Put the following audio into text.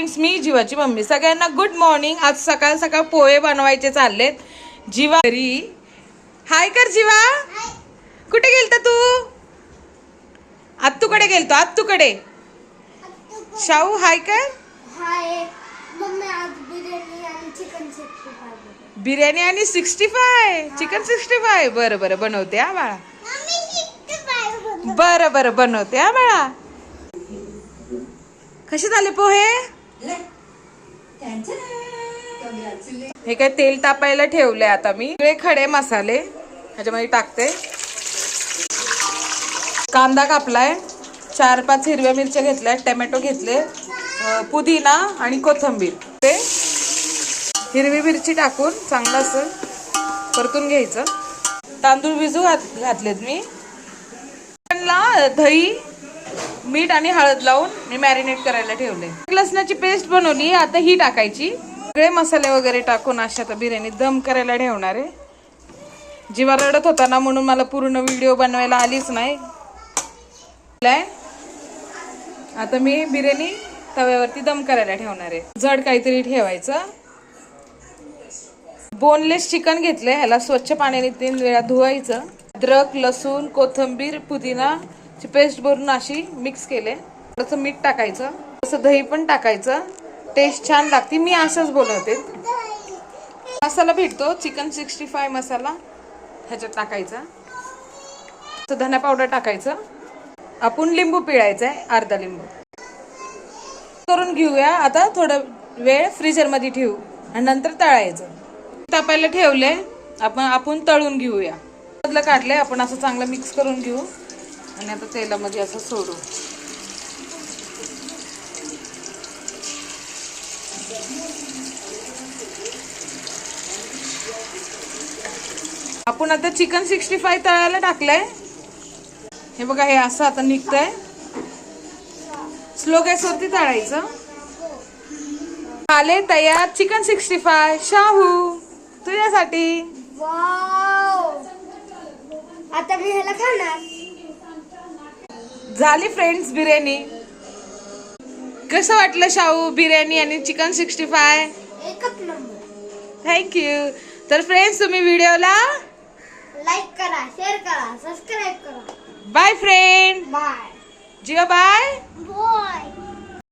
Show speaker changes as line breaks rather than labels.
Friends, मी जीवाची mummy. सगळ्यांना good morning. आज सकाळ सकाळ पोहे बनवायचे चाललेत. जीवा घरी. हाय कर जीवा. कुठे गेलता तू? आत्तूकडे गेलतो. आत्तूकडे. शाहू हाय कर.
हाय मम्मी. आज बिर्याणी आणि चिकन 65.
बिर्याणी आणि 65 चिकन 65. बरं बरं बनवते हा बाळा. बरं बरं बनवते हा बाळा. कसे झाले पोहे? हे काय तेल तापायला ठेवले. आता मी सगळे खडे मसाले ह्याच्यामध्ये टाकते. कांदा कापलाय, 4-5 हिरव्या मिरच्या घेतल्या, टोमॅटो घेतले, पुदिना आणि कोथिंबीर. ते हिरवी मिरची टाकून चांगलं असं परतून घ्यायचं. तांदूळ भिजू घातलेत मी. दही, मीठ आणि हळद लावून मी मॅरिनेट करायला ठेवले. लसणाची पेस्ट बनवली. आता ही टाकायची. सगळे मसाले वगैरे टाकून अशा तर बिर्याणी दम करायला ठेवणार आहे. जीवा रडत होता ना, म्हणून मला पूर्ण व्हिडिओ बनवायला आलीच नाही. आता मी बिर्याणी तव्यावरती दम करायला ठेवणार आहे. जड काहीतरी ठेवायचं. बोनलेस चिकन घेतलंय. ह्याला स्वच्छ पाण्याने 3 वेळा धुवायचं. अद्रक, लसूण, कोथिंबीर, पुदिना ची पेस्ट भरून अशी मिक्स केले. थोडंसं मीठ टाकायचं, तसं दही पण टाकायचं. टेस्ट छान लागते. मी असंच बनवते. मसाला भेटतो चिकन 65 मसाला, ह्याच्यात टाकायचा. धना पावडर टाकायचं. आपण लिंबू पिळायचं आहे, अर्धा लिंबू करून घेऊया. आता थोडं वेळ फ्रीजरमध्ये ठेवू आणि नंतर तळायचं. तापायला ठेवले. आपण तळून घेऊया. मधलं काढले. आपण असं चांगलं मिक्स करून घेऊ आणि आता तेलामध्ये असं सोडू. आपण आता चिकन 65 तळायला टाकलंय. हे बघा, हे असं आता निघतंय. स्लो गॅसवरती तळायचं. आले तयार चिकन 65. शाहू तुझ्यासाठी.
वाव, आता मी ह्याला खाणार.
झाली फ्रेंड्स बिर्याणी. कसं वाटलं शाहू बिर्याणी आणि चिकन 65?
एकच नंबर.
थँक्यू. तर फ्रेंड्स, तुम्ही व्हिडिओला
लाईक करा, शेअर करा, सबस्क्राईब करा.
Bye friend.
बाय.
जिवा बाय.
बाय.